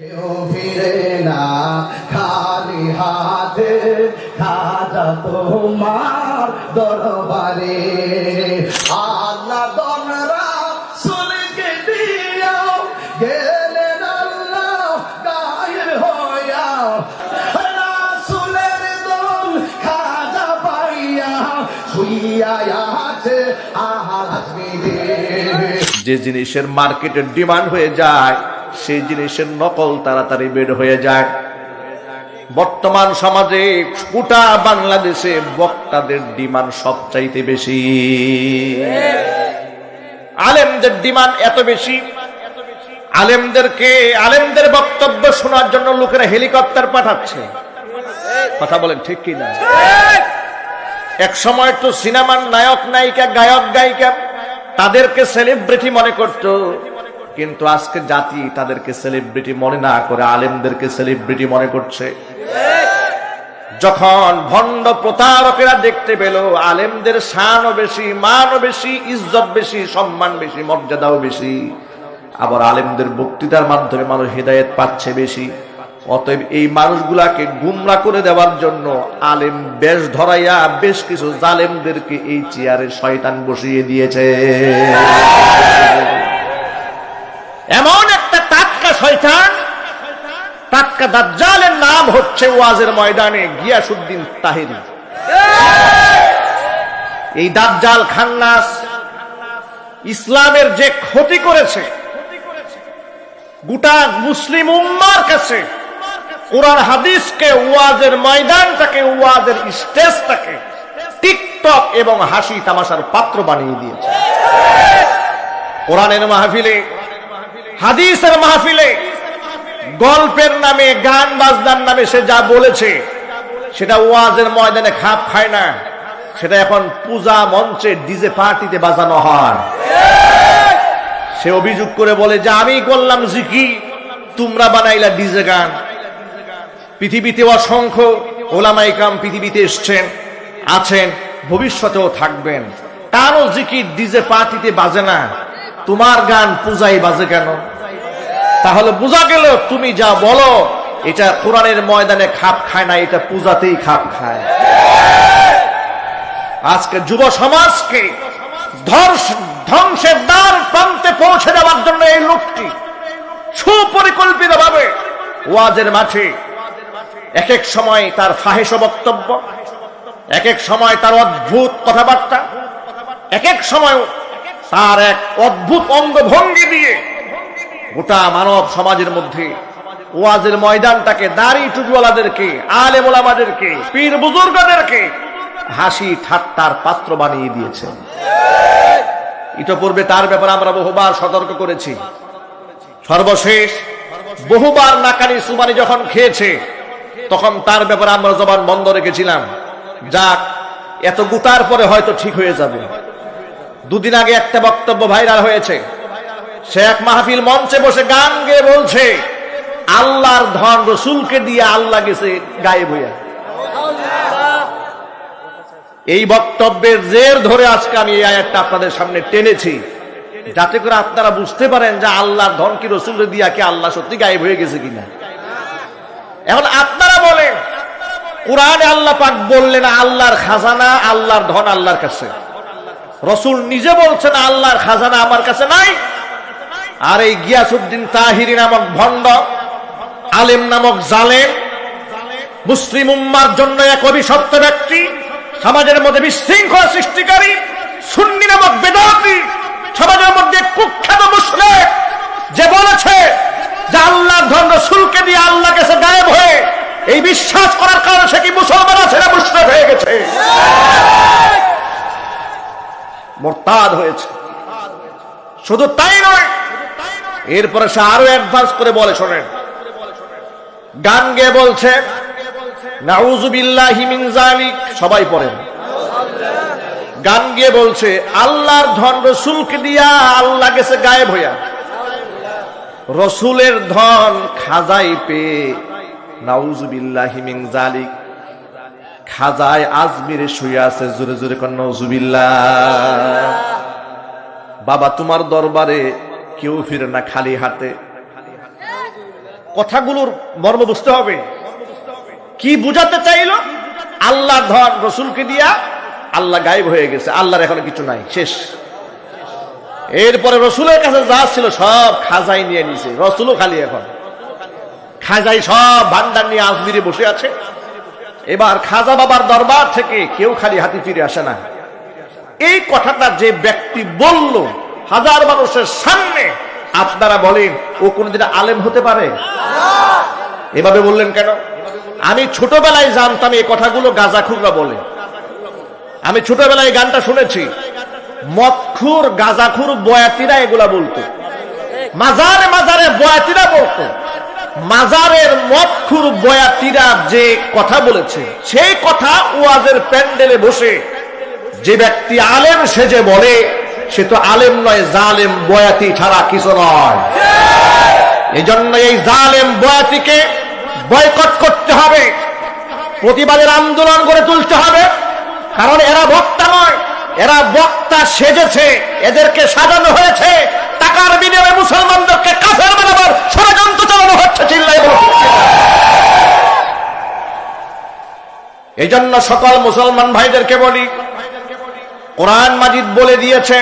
কেউ ফিরে না খালি হাতে, খাজা তোমার দরবারে। আল্লাহ দনরা সুলকে দিয়া গেলেন আল্লাহ গায়ের হইয়া, রাসূলের দল খাজা পাইয়া শুইয়া আছে আজমিরে। যে জিনিসের মার্কেটের ডিমান্ড হয়ে যায় সেই জিনিসের নকল তাড়াতাড়ি বের হয়ে যায়। বর্তমান সমাজে গোটা বাংলাদেশে বক্তাদের ডিমান্ড সবচাইতে বেশি, আলেমদের ডিমান্ড এত বেশি, আলেমদের বক্তব্য শোনার জন্য লোকেরা হেলিকপ্টার পাঠাচ্ছে। কথা বলেন ঠিক কি না? এক সময় তো সিনেমার নায়ক নায়িকা, গায়ক গায়িকা তাদেরকে সেলিব্রিটি মনে করত, কিন্তু আজকে জাতি তাদেরকে সেলিব্রিটি মনে না করে আলেমদেরকে সেলিব্রিটি মনে করছে। যখন ভণ্ড প্রতারকেরা দেখতে পেল আলেমদের শানও বেশি, মানও বেশি, ইজ্জত বেশি, সম্মান বেশি, মর্যাদাও বেশি, আবার আলেমদের বক্তৃতার মাধ্যমে মানুষ হেদায়েত পাচ্ছে বেশি, অতএব এই মানুষগুলাকে গুমরা করে দেওয়ার জন্য আলেম বেশ ধরাইয়া বেশ কিছু জালেমদেরকে এই চেয়ারে শয়তান বসিয়ে দিয়েছে। এমন একটা টাটকা শয়তান, টাটকা দাজ্জালের নাম হচ্ছে ওয়াজের ময়দানে গিয়াসউদ্দিন তাহেরি। এই দাজ্জাল খান্নাস ইসলামের যে ক্ষতি করেছে, গোটা মুসলিম উম্মার কাছে কোরআন হাদিসকে, ওয়াজের ময়দানটাকে, ওয়াজের স্টেজটাকে টিকটক এবং হাসি তামাশার পাত্র বানিয়ে দিয়েছে। কোরআনের মাহফিলে, হাদিসের মাহফিলে গল্পের নামে, গান বাজনার নামে সে যা বলেছে সেটা ওয়াজের ময়দানে খাপ খায় না, সেটা এখন পূজা মঞ্চে ডিজে পার্টিতে বাজানো হয়। সে অভিযোগ করে বলে যে আমি করলাম জিকির, তোমরা বানাইলা ডিজে গান। পৃথিবীতে অসংখ্য ওলামায়ে কেরাম পৃথিবীতে এসছেন, আছেন, ভবিষ্যতেও থাকবেন, তারও জিকির ডিজে পার্টিতে বাজে না, তোমার গান পূজায় বাজে কেন? তাহলে বোঝা গেল তুমি যা বলো এটা কোরআনের ময়দানে খাপ খায় না, এটা পূজাতেই খাপ খায়। আজকে যুব সমাজকে ধ্বংসের দ্বার প্রান্তে পৌঁছে দেওয়ার জন্য এই লোকটি সুপরিকল্পিত ভাবে ওয়াজের মাঠে এক এক সময় তার ফাহিশ বক্তব্য, এক এক সময় তার অদ্ভুত কথাবার্তা, এক এক সময় তার এক অদ্ভুত অঙ্গভঙ্গি দিয়ে গোটা মানব সমাজের মধ্যে ওয়াজের ময়দানটাকে, দাড়ি টুপিওয়ালাদেরকে, আলেম ওলামাদেরকে, পীর বুজুর্গদেরকে হাসি ঠাট্টার পাত্র বানিয়ে দিয়েছে। ইতোপূর্বে তার ব্যাপারে আমরা বহুবার সতর্ক করেছি। সর্বশেষ বহুবার নাকানি সুমানি যখন খেয়েছে তখন তার ব্যাপারে আমরা জবান বন্ধ রেখেছিলাম, যাক এত গুতার পরে হয়তো ঠিক হয়ে যাবে। দুদিন আগে একটা বক্তব্য ভাইরাল হয়েছে, সে এক মাহফিল মঞ্চে বসে গান গেয়ে বলছে আল্লাহর ধন রসুলকে দিয়ে আল্লাহ গেছে গায়েব হইয়া। এই বক্তব্যের জের ধরে আজকে আমি এই আয়াতটা আপনাদের সামনে টেনেছি, যাতে করে আপনারা বুঝতে পারেন যে আল্লাহর ধন কি রসুলকে দিয়া কি আল্লাহ সত্যি গায়েব হয়ে গেছে কিনা। এখন আপনারা বলেন, কোরআনে আল্লাহ পাক বললেন আল্লাহর খাজানা, আল্লাহর ধন আল্লাহর কাছে, রসুল নিজে বলছেন আল্লাহর খাজানা আমার কাছে নাই। আর এই গিয়াসউদ্দিন তাহেরি নামক ভণ্ড, আলেম নামক জালেম, মুসলিম উম্মার জন্য এক অভিশপ্ত ব্যক্তি, সমাজের মধ্যে বিশৃঙ্খলা সৃষ্টিকারী, সুন্নি নামক বেদাতি, সমাজের মধ্যে কুখ্যাত মুশরিক, যে বলেছে যে আল্লাহর ধন রসুলকে দিয়ে আল্লাহ কাছে গায়েব হয়ে, এই বিশ্বাস করার কারণে সে কি মুসলমান আছে না মুশরিক হয়ে গেছে, মুরতাদ হয়েছে। শুধু তাই নয়, এরপরে সে আরো অ্যাডভান্স করে বলে, শোনেন, গান গেয়ে বলছে নাউযু বিল্লাহি মিন যালিক, সবাই পড়েন, গান গেয়ে বলছে আল্লাহর ধন রসুলকে দিয়া আল্লাহ গেছে গায়েব হইয়া, রসুলের ধন খাজাই পেয়ে নাউযু বিল্লাহি মিন যালিক, খাজায় আজমিরে শুয়ে আছে, জোরে জোরে কোন নাউযুবিল্লাহ। বাবা তোমার দরবারে কেউ ফিরে না খালি হাতে, কথাগুলোর মর্ম বুঝতে হবে। কি বুঝাতে চাইলো? আল্লাহর ধন রসুলকে দিয়া আল্লাহ গায়েব হয়ে গেছে, আল্লাহর এখনো কিছু নাই, শেষ। এরপরে রসুলের কাছে যা ছিল সব খাজাই নিয়ে নিছে, রসুলও খালি এখন খাজাই সব ভান্ডার নিয়ে আজমিরে বসে আছে। এবার খাজা বাবার দরবার থেকে কেউ খালি হাতে ফিরে আসে না। এই কথাটা যে ব্যক্তি বলল হাজার মানুষের সামনে, আপনারা বলেন ও কোনদিন আলেম হতে পারে? এভাবে বললেন কেন? আমি ছোটবেলায় জানতাম এই কথাগুলো গাঁজাখুররা বলে। আমি ছোটবেলায় এই গানটা শুনেছি, মদখুর গাঁজাখুর বয়াতিরা এগুলা বলতো, মাজারে মাজারে বয়াতিরা বলতো। মাজারের মদখুর বয়াতিরা যে কথা বলেছে, সেই কথা ওয়াজের প্যান্ডেলে বসে যে ব্যক্তি আলেম সেজে বলে, সে তো আলেম নয়, জালেম বয়াতি ছাড়া কিছু নয়। এই জন্য এই জালেম বয়াতিকে বয়কট করতে হবে, প্রতিবাদের আন্দোলন গড়ে তুলতে হবে। কারণ এরা বক্তা নয়, এরা বক্তা সেজেছে, এদেরকে সাজানো হয়েছে, টাকার বিনিময়ে মুসলমানদেরকে কাফের বানাবার ষড়যন্ত্র চালানো হচ্ছে। চিল্লাই বলো। এই জন্য সকল মুসলমান ভাইদেরকে বলি, কোরআন মাজিদ বলে দিয়েছে,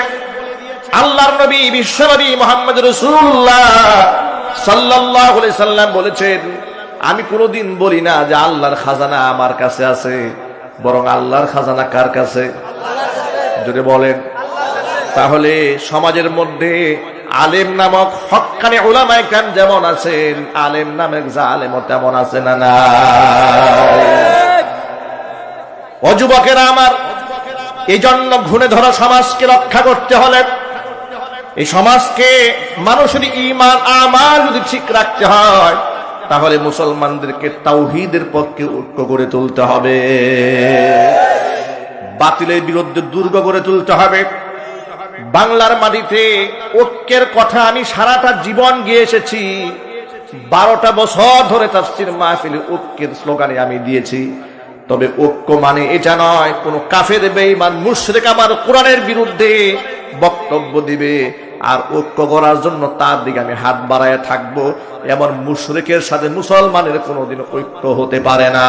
আল্লাহর নবী বিশ্বনবী মুহাম্মদ রাসূলুল্লাহ সাল্লাল্লাহু আলাইহি সাল্লাম বলেছেন, আমি কোনোদিন বলি না যে আল্লাহর খাজানা আমার কাছে আছে, বরং আল্লাহর খাজানা কার কাছে? যদি বলেন, তাহলে সমাজের মধ্যে আলেম নামক হক্কানি উলামায়ে কেরাম যেমন আছেন, আলেম নামক জালেমও তেমন আছে না? না। ও যুবকেরা আমার, এই জন্য ঘুণে ধরা সমাজকে রক্ষা করতে হলে, এই সমাজকে মানুষের ঈমান আমাল যদি ঠিক রাখতে হয়, তাহলে মুসলমানদেরকে তাওহীদের পক্ষে ঐক্য করে তুলতে হবে, বাতিলের বিরুদ্ধে দুর্গ গড়ে তুলতে হবে। বাংলার মাটিতে ঐক্যের কথা আমি সারাটা জীবন গিয়ে এসেছি। 12টা বছর ধরে তাফসীর মাহফিলে ঐক্যের স্লোগানে আমি দিয়েছি। তবে ঐক্য মানে এটা নয় কোন কাফের বেঈমান মুশরিক আমার কোরআনের বিরুদ্ধে বক্তব্য দিবে আর ঐক্য করার জন্য তার দিকে আমি হাত বাড়ায় থাকবো, এমন মুশরিকের সাথে মুসলমানের কোনোদিন ঐক্য হতে পারে না।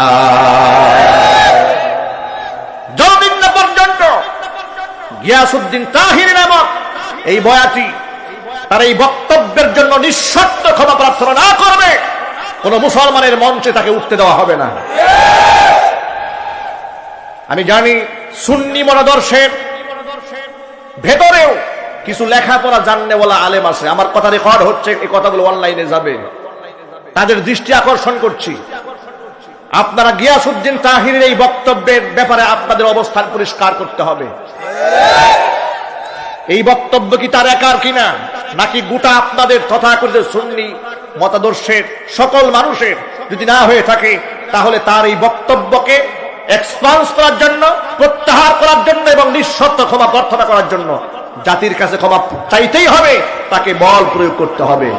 যতদিন না পর্যন্ত গিয়াসউদ্দিন তাহিরি নামক এই বয়াতি তার এই বক্তব্যের জন্য নিঃশর্ত ক্ষমা প্রার্থনা না করবে, কোন মুসলমানের মঞ্চে তাকে উঠতে দেওয়া হবে না। আমি জানি সুন্নি মতাদর্শের ভেতরেও কিছু লেখাপড়া জাননেওয়ালা আলেম আছে, আমার কথা রেকর্ড হচ্ছে, এই কথাগুলো অনলাইনে যাবে, তাদের দৃষ্টি আকর্ষণ করছি। আপনারা গিয়াসউদ্দিন তাহিরের এই বক্তব্যের ব্যাপারে আপনাদের অবস্থান পরিষ্কার করতে হবে। এই বক্তব্য কি তার একার কিনা, নাকি গোটা আপনাদের তথাকথিত সুন্নি মতাদর্শের সকল মানুষের? যদি না হয়ে থাকে, তাহলে তার এই বক্তব্যকে এক্সপান্স করার জন্য, প্রত্যাহার করার জন্য এবং নিঃশর্ত ক্ষমা প্রার্থনা করার জন্য জাতির কাছে ক্ষমা চাইতেই হবে, তাকে বল প্রয়োগ করতে হবে।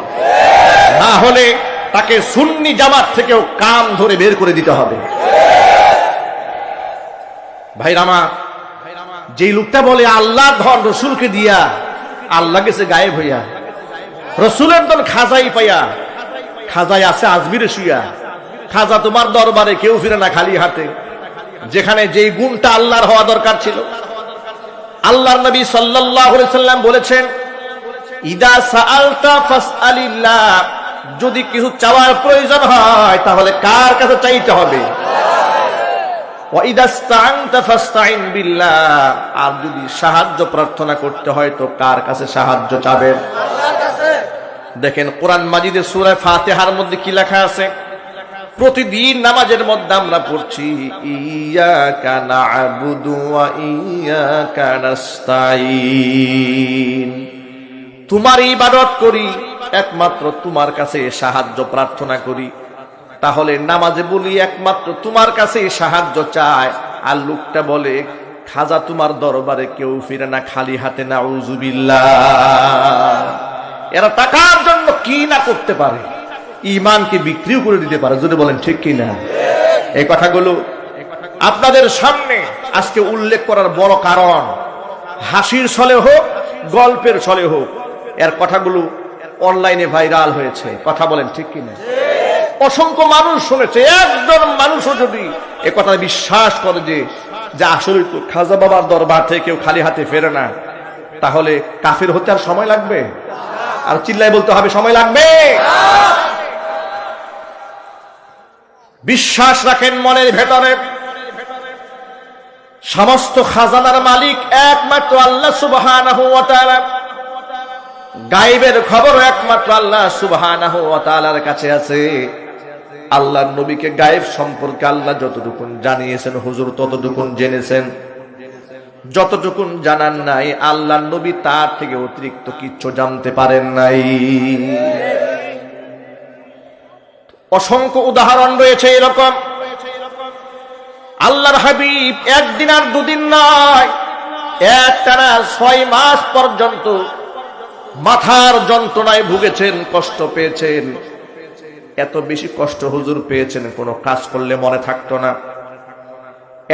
না হলে তাকে সুন্নি জামাত থেকেও কান ধরে বের করে দিতে হবে। ভাইরামা, যেই লোকটা বলে আল্লাহর ধন রসুলকে দিয়া আল্লাহ গেছে গায়েব হইয়া, রসুলের ধন খাজাই পাইয়া, খাজাই আছে আজমিরে শুইয়া, খাজা তোমার দরবারে কেউ ফিরে না খালি হাতে। যেখানে যেই গুণটা আল্লাহর হওয়া দরকার ছিল, আল্লাহর নবী সাল্লাল্লাহু আলাইহি সাল্লাম বলেছেন, ইদা সাআলতা ফাসআলিল্লাহ, যদি কিছু চাওয়ার প্রয়োজন হয় তাহলে কার কাছে চাইতে হবে? ওয়া ইদা ইসতাআনতা ফাসতাইন বিল্লাহ, আর যদি সাহায্য প্রার্থনা করতে হয় তো কার কাছে সাহায্য চাবেন? আল্লাহর কাছে। দেখেন কোরআন মাজিদের সূরা ফাতিহার মধ্যে কি লেখা আছে? প্রতিদিন নামাজের মধ্যে আমরা পড়ছি, ইয়াকা না'বুদু ওয়া ইয়াকা নাস্তাঈন, তোমার ইবাদত করি, একমাত্র তোমার কাছে সাহায্য প্রার্থনা করি। তাহলে নামাজে বলি একমাত্র তোমার কাছে সাহায্য চায়, আর লোকটা বলে খাজা তোমার দরবারে কেউ ফিরে না খালি হাতে, নাউজুবিল্লাহ। এরা টাকার জন্য কি না করতে পারে, ঈমানকে বিক্রিও করে দিতে পারে, যদি বলেন ঠিক কি না? এই কথাগুলো আপনাদের সামনে আজকে উল্লেখ করার বড় কারণ, হাসির ছলে হোক গল্পের ছলে হোক, এর কথাগুলো অনলাইনে ভাইরাল হয়েছে, কথা বলেন ঠিক কি না? অসংখ্য মানুষ শুনেছে, একজন মানুষও যদি এ কথা বিশ্বাস করে যে আসলে তো খাজা বাবার দরবার থেকে কেউ খালি হাতে ফেরে না, তাহলে কাফের হতে আর সময় লাগবে? আর চিল্লাই বলতে হবে সময় লাগবে। বিশ্বাস রাখেন মনের ভেতরে, সমস্ত খাজানার মালিক একমাত্র আল্লাহ সুবহানাহু ওয়া তাআলা। গায়েবের খবর একমাত্র আল্লাহ সুবহানাহু ওয়া তাআলার কাছে আছে। আল্লাহর নবীকে গায়েব সম্পর্কে আল্লাহ যতটুকুন জানিয়েছেন হুজুর ততটুকুন জেনেছেন, যতটুকুন জানান নাই আল্লাহর নবী তার থেকে অতিরিক্ত কিচ্ছু জানতে পারেন নাই। অসংখ্য উদাহরণ রয়েছে এরকম। আল্লাহর হাবিব একদিন আর দুদিন নয়, একটানা 6 মাস পর্যন্ত মাথার যন্ত্রণায় ভুগেছেন, কষ্ট পেয়েছেন। এত বেশি কষ্ট হুজুর পেয়েছেন, কোনো কাজ করলে মনে থাকতো না।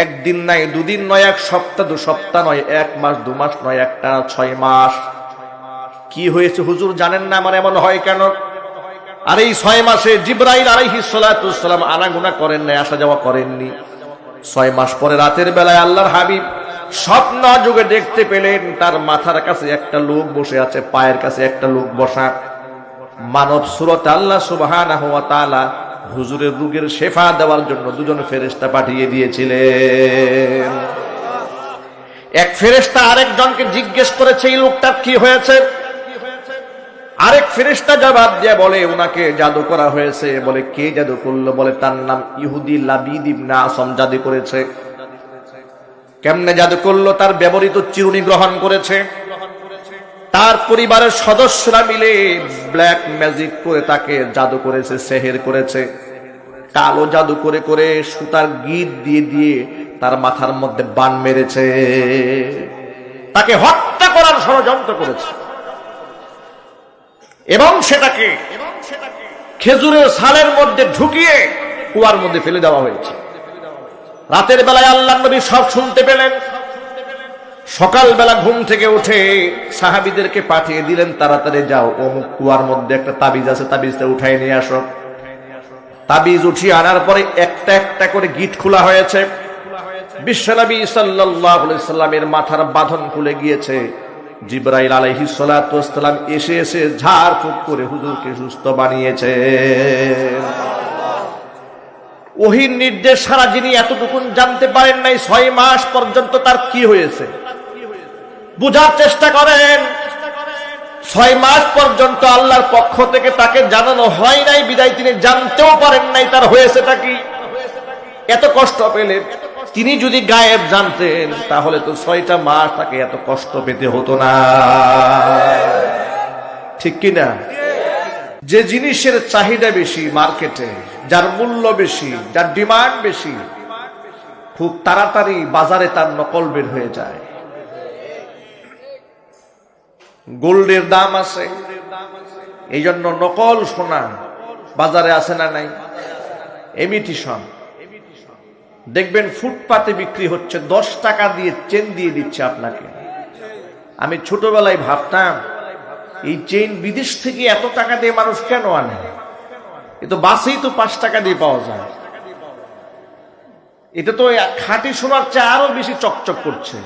একদিন নাই, দুদিন নয়, 1 সপ্তাহ, 2 সপ্তাহ নয়, 1 মাস 2 মাস নয়, একটানা 6 মাস। কি হয়েছে হুজুর জানেন না? আমার এমন হয় কেন? আর এই 6 মাসে জিবরাইল আলাইহিস সালাতু ওয়াস সালাম আনাগোনা করেন নাই, আসা যাওয়া করেননি। 6 মাস পরে রাতের বেলায় আল্লাহর হাবিব স্বপ্ন যুগে দেখতে পেলেন তার মাথার কাছে একটা লোক বসে আছে, পায়ের কাছে একটা লোক বসা। মানব সুরতে আল্লাহ সুবহানাহু ওয়া তাআলা হুজুরের রোগের শেফা দেওয়ার জন্য 2জন ফেরেশতা পাঠিয়ে দিয়েছিলেন। এক ফেরেশতা আরেকজনকে জিজ্ঞেস করেছে এই লোকটার কি হয়েছে। আরেক ফেরেশতা জবাব দিয়ে বলে উনাকে জাদু করা হয়েছে। বলে কে জাদু করলো? বলে তার নাম ইহুদি লাবিদ ইবনে আসম জাদু করেছে। কেমনে জাদু করলো? তার ব্যবহৃত চিরুনি গ্রহণ করেছে, তার পরিবারের সদস্যরা মিলে ব্ল্যাক ম্যাজিক করে তাকে জাদু করেছে, সেহের করেছে। কালো জাদু করে করে সুতার গিট দিয়ে দিয়ে তার মাথার মধ্যে বান মেরেছে, তাকে হত্যা করার ষড়যন্ত্র করেছে। এবং সেটাকে খেজুরের ছালের মধ্যে ঢুকিয়ে কুয়ার মধ্যে ফেলে দেওয়া হয়েছে। রাতের বেলায় আল্লাহর নবী সব শুনতে পেলেন। সকালবেলা ঘুম থেকে উঠে সাহাবীদেরকে পাঠিয়ে দিলেন, তাড়াতাড়ি যাও, অমুক কুয়ার মধ্যে একটা তাবিজ আছে, তাবিজটা উঠাই নিয়ে আসো। তাবিজ উঠিয়ে আনার পরে একটা একটা করে গিট খোলা হয়েছে। বিশ্বনবী সাল্লাল্লাহু আলাইহি সাল্লামের মাথার বাঁধন খুলে গিয়েছে। জিবরাইল আলাইহিস সালাতু ওয়াস সালাম এসে এসে ঝাড়ফুঁক করে হুজুরকে সুস্থ বানিয়েছে। ওহির নির্দেশ ছাড়া যিনি এতটুকুন জানতে পারেন নাই 6 মাস পর্যন্ত তার কি হয়েছে বুঝার চেষ্টা করেন। 6 মাস পর্যন্ত আল্লাহর পক্ষ থেকে তাকে জানানো হয় নাই, বিদায় তিনি জানতেও পারেন নাই তার হয়েছেটা কি। এত কষ্ট পেলেন। তিনি যদি গায়েব জানতেন তাহলে তো 6টা মাস তাকে এত কষ্ট পেতে হতো না, ঠিক কিনা? যে জিনিসের চাহিদা বেশি মার্কেটে, যার মূল্য বেশি, যার ডিমান্ড বেশি, খুব তাড়াতাড়ি বাজারে তার নকল বের হয়ে যায়। গোল্ডের দাম আছে, এই জন্য নকল সোনা বাজারে আছে না নাই? ইমিটেশন দেখবেন ফুটপাতে বিক্রি হচ্ছে, 10 টাকা দিয়ে চেন দিয়ে দিচ্ছে আপনাকে। আমি ছোটবেলায় ভাবতাম এই চেইন বিদেশ থেকে এত টাকা দিয়ে মানুষ কেন আনে? এ তো বাসেই তো 5 টাকা দিয়ে পাওয়া যায়। এটা তো খাঁটি সোনার চেয়ে আরো বেশি চকচক করছে।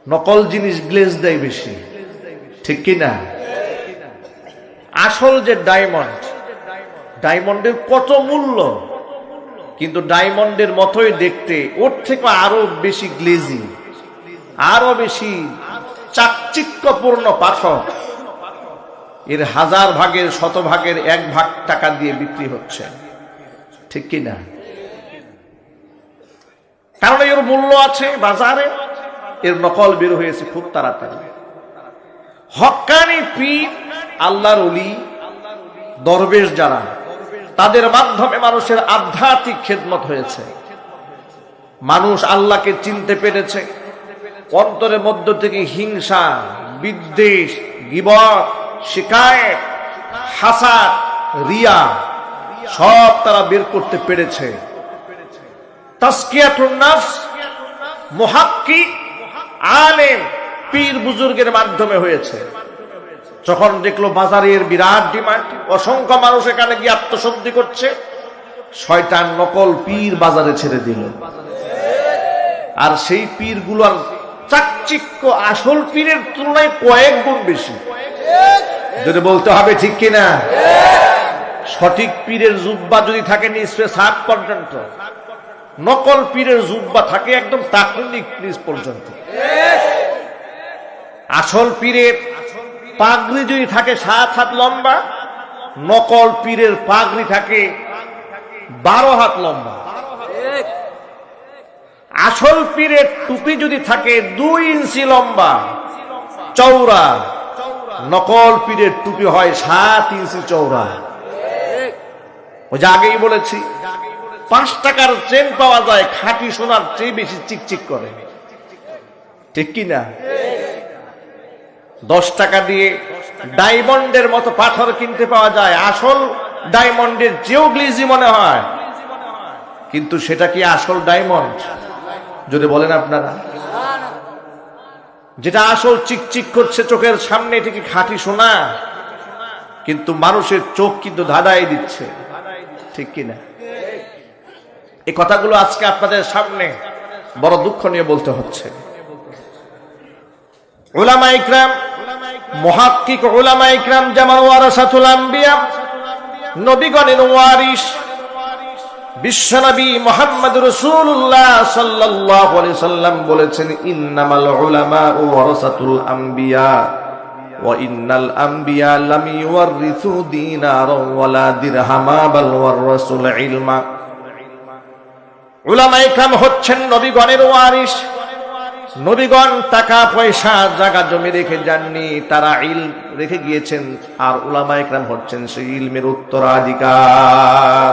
নকল জিনিস গ্লেজ দেয় বেশি, ঠিক কিনা? আসল যে ডায়মন্ড, ডায়মন্ডের কত মূল্য, কিন্তু ডায়মন্ডের মতোই দেখতে, ওর থেকে আরো বেশি গ্লেজি, আরো বেশি চাকচিক্যপূর্ণ পাথর, এর 1000 ভাগের 100 ভাগের 1 ভাগ টাকা দিয়ে বিক্রি হচ্ছে, ঠিক কিনা? কারণ এর মূল্য আছে বাজারে, এর নকল বের হয়েছে খুব তাড়াতাড়ি। হক্কানি পীর, আল্লাহর ওলি, দরবেশ যারা, তাদের মাধ্যমে মানুষের আধ্যাত্মিক খেদমত হয়েছে। মানুষ আল্লাহকে চিনতে পেরেছে। অন্তরের মধ্য থেকে হিংসা, বিদ্বেষ, গীবত, শিকায়েত, হাসাদ, রিয়া সব তারা বের করতে পেরেছে। তাসকিয়াতুন নফস মুহাক্কিক, আলেম, পীর বুজুর্গের মাধ্যমে হয়েছে। যখন দেখলো বাজারের বিরাট ডিমান্ড, অসংখ্য মানুষ এখানে গিয়ে আত্মশুদ্ধি করছে, শয়তান নকল পীর বাজারে ছেড়ে দিল। আর সেই পীরগুলোর চাকচিক্য আসল পীরের তুলনায় কয়েক গুণ বেশি। যদি বলতে হবে ঠিক কিনা? সঠিক পীরের জুব্বা যদি থাকে নিচে সাত পর্যন্ত, নকল পীরের জুব্বা থাকে একদম টাকনিক নিচ পর্যন্ত। আসল পীরের পাগড়ি যদি থাকে 7 হাত লম্বা, নকল পীরের পাগড়ি থাকে 12 হাত লম্বা। আসল পীরের টুপি যদি থাকে 2 ইঞ্চি লম্বা চওড়া, নকল পীরের টুপি হয় 7 ইঞ্চি চওড়া। ওই যে আগেই বলেছি, 5 টাকার চেন পাওয়া যায় খাঁটি সোনার চেয়ে বেশি চিকচিক করে, ঠিক কিনা? 10 টাকা দিয়ে ডায়মন্ডের মতো পাথর কিনতে পাওয়া যায়, আসল ডায়মন্ডের চেয়েও গ্লিজি মনে হয়, কিন্তু সেটা কি আসল ডায়মন্ড? যদি বলেন আপনারা, যেটা আসল চিকচিক করছে চোখের সামনে, এটা কি খাঁটি সোনা? কিন্তু মানুষের চোখ কিন্তু ধাঁধাই দিচ্ছে, ঠিক কিনা? এই কথাগুলো আজকে আপনাদের সামনে বড় দুঃখ নিয়ে বলতে হচ্ছে। উলামা ইকরাম, মুহাক্কিক উলামা ইকরাম যেমন ওয়ারাসাতুল আম্বিয়া, নবীগণের ওয়ারিস বিশ্বনবী মুহাম্মদ রাসূলুল্লাহ সাল্লাল্লাহু আলাইহি সাল্লাম বলেছেন, ইন্নামাল উলামা ওয়ারাসাতুল আম্বিয়া ওয়া ইন্নাল আম্বিয়া লাম ইউওয়ারিসু দিনারা ওয়ালা দিরহামা বাল ওয়ারাসুল ইলমা। উলামা ইকরাম হচ্ছেন নবীগণের ওয়ারিস। নবীগণ টাকা পয়সা জায়গা জমি রেখে যাননি, তারা ইলম রেখে গিয়েছেন, আর উলামা ইকরাম হচ্ছেন সেই ইলমের উত্তরাধিকার।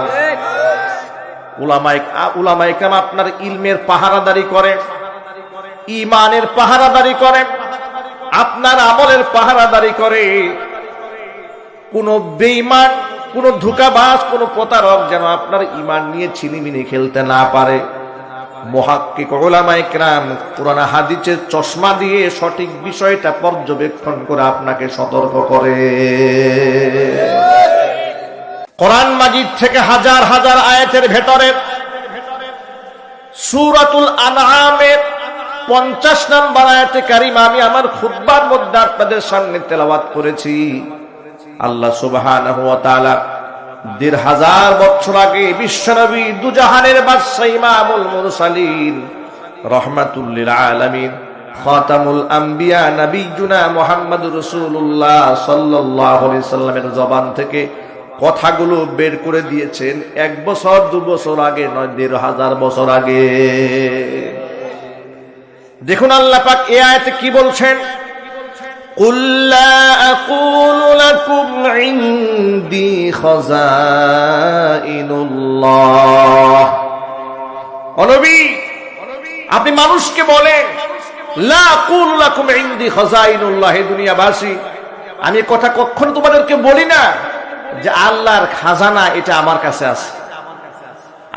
উলামা ইকরাম আপনার ইলমের পাহারাদারি করে, ঈমানের পাহারাদারি করে, আপনার আমলের পাহারাদারি করে। কোন বেঈমান, কোন ধোঁকাবাজ, কোন প্রতারক যেন আপনার ঈমান নিয়ে ছিনিমিনি খেলতে না পারে। মুহাক্কিক উলামা ইকরাম কুরআন হাদিসের চশমা দিয়ে সঠিক বিষয়টা পর্যবেক্ষণ করে আপনাকে সতর্ক করে। কোরআন মাজিদ থেকে হাজার হাজার আয়াতের ভেতরে সূরাতুল আনআমের 50 নম্বর আয়াতে কারিমা আমি আমার খুতবার মধ্যে আপনাদের সামনে তেলাওয়াত করেছি। আল্লাহ সুবহানাহু ওয়া তাআলা ১৫০০ বছর আগে বিশ্বনবী দুজাহানের বাদশা ইমামুল মুরসালিন রাহমাতুল লিল আলামিন খাতামুল আম্বিয়া নবিয়ুনা মুহাম্মদুর রাসূলুল্লাহ সাল্লাল্লাহু আলাইহি সাল্লামের জবান থেকে কথাগুলো বের করে দিয়েছেন 1 বছর 2 বছর আগে নয়, ১৫০০ বছর আগে। দেখুন আল্লাহ পাক এই আয়াতে কি বলছেন, قُلْ لَا أَقُولُ لَكُمْ عِنْدِي خَزَائِنُ اللَّهِ। ও নবী, আপনি মানুষকে বলেন, লা আকুলু লাকুম ইনদি খাযাইনুল্লাহ, হে দুনিয়াবাসী, আমি কথা কখনো তোমাদেরকে বলি না যে আল্লাহর খাজানা এটা আমার কাছে আছে।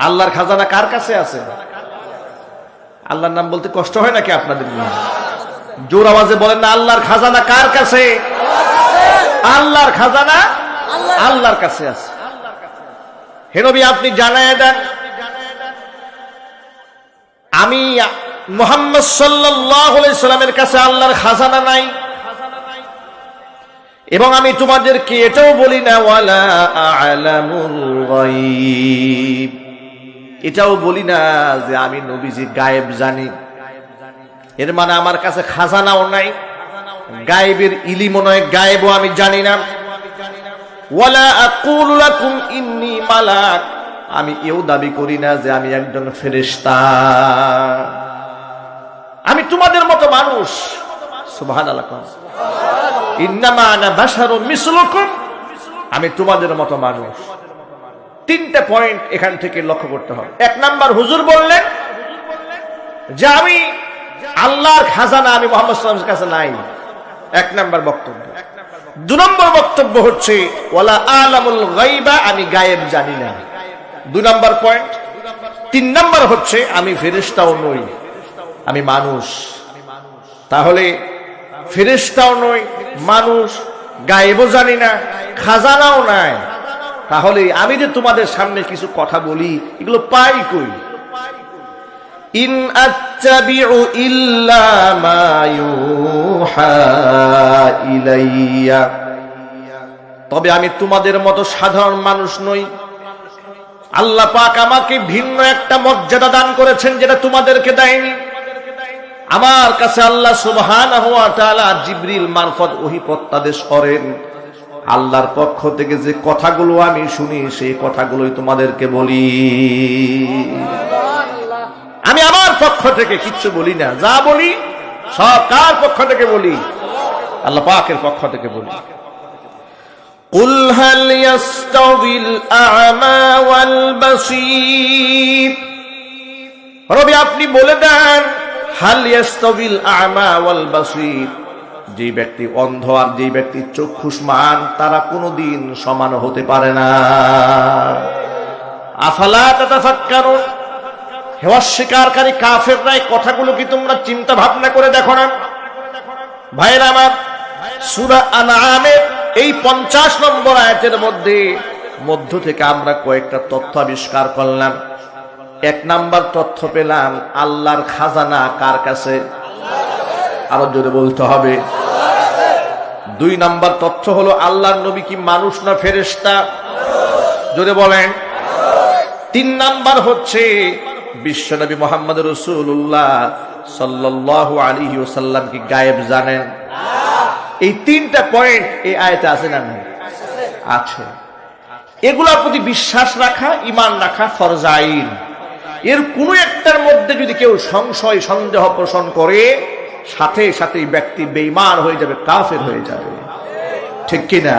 আল্লাহর খাজানা কার কাছে আছে? আল্লাহর নাম বলতে কষ্ট হয় নাকি আপনাদের? জোর আওয়াজে বলেন না, আল্লাহর খাজানা কার কাছে? আল্লাহর খাজানা আল্লাহর কাছে আছে। হে নবী, আপনি জানায়ে দেন, আমি মুহাম্মদ সাল্লাল্লাহু আলাইহি সাল্লামের কাছে আল্লাহর খাজানা নাই, এবং আমি তোমাদেরকে এটাও বলি না ওয়ালা আ'লামুল গায়ব, এটাও বলি না যে আমি নবীজি গায়েব জানি। এর মানে আমার কাছে খাজানাও নাই, গায়েবের ইলমও নয়, গায়েবও আমি জানি না। ওয়ালা আকুলু লাকুম ইন্নী মালাক, আমি এও দাবি করি না যে আমি একজন ফেরেশতা, আমি তোমাদের মতো মানুষ। সুবহানাল্লাহ। ইন্নামা আনা বাশারুম মিসলুকুম, আমি তোমাদের মতো মানুষ। 3টে পয়েন্ট এখান থেকে লক্ষ্য করতে হবে। 1 নাম্বার, হুজুর বললেন যে আমি আল্লাহর খাজানা আমি মুহাম্মদ সাল্লাল্লাহু আলাইহি ওয়াসাল্লামের কাছে নাই, 1 নাম্বার বক্তব্য। 2 নম্বর বক্তব্য হচ্ছে ওয়ালা আলামুল গায়বা, আমি গায়েব জানি না, 2 নাম্বার পয়েন্ট। 3 নাম্বার হচ্ছে আমি ফেরেশতাও নই, আমি মানুষ। তাহলে ফেরেশতাও নই, মানুষ, গায়েবও জানি না, খাজানাও নাই, তাহলে আমি যে তোমাদের সামনে কিছু কথা বলি এগুলো পাই কই? ইন আত্তাবিউ ইল্লা মা ইউহা ইলাইয়া, তবে আমি তোমাদের মতো সাধারণ মানুষ নই। আল্লাহ পাক আমাকে ভিন্ন একটা মর্যাদা দান করেছেন যেটা তোমাদেরকে দেয়নি। আমার কাছে আল্লাহ সুবহানাহু ওয়া তাআলা জিবরিল মারফত ওহী প্রত্যাদেশ করেন। আল্লাহর পক্ষ থেকে যে কথাগুলো আমি শুনি সেই কথাগুলোই তোমাদেরকে বলি। আমি আমার পক্ষ থেকে কিচ্ছু বলি না, যা বলি সব কার পক্ষ থেকে বলি? আল্লাহ পাকের পক্ষ থেকে বলি। কুল হাল ইয়াস্তাউিল আ'মা ওয়াল বাসীর, রবি আপনি বলে দেন, হাল ইয়াস্তাউিল আ'মা ওয়াল বাসীর, যে ব্যক্তি অন্ধ আর যে ব্যক্তি চক্ষুষ্মান তারা কোনোদিন সমান হতে পারে না। আফালা তাতাফাক্কারুন, হে অস্বীকারী কাফেররা, এই কথাগুলো কি তোমরা চিন্তা ভাবনা করে দেখো না? ভাইরা আমার, সূরা আনআমের এই 50 নম্বর আয়াতের মধ্য থেকে আমরা কয়েকটা তথ্য আবিষ্কার করলাম। 1 নাম্বার তথ্য পেলাম, আল্লাহর খাজানা কার কাছে? আরো জোরে বলতে হবে। 2 নাম্বার তথ্য হলো, আল্লাহর নবী কি মানুষ না ফেরেশতা? জোরে বলেন। 3 নাম্বার হচ্ছে, বিশ্বনবী মুহাম্মদ রাসূলুল্লাহ সাল্লাল্লাহু আলাইহি ওয়াসাল্লাম কি গায়েব জানেন? এই 3টা পয়েন্ট এই আয়াতে আছে না? আছে। এগুলোর প্রতি বিশ্বাস রাখা, ঈমান রাখা ফরজ আইন। এর কোন একটার মধ্যে যদি কেউ সংশয় সন্দেহ পোষণ করে, সাথে সাথে ব্যক্তি বেঈমান হয়ে যাবে, কাফের হয়ে যাবে। ঠিক কি না?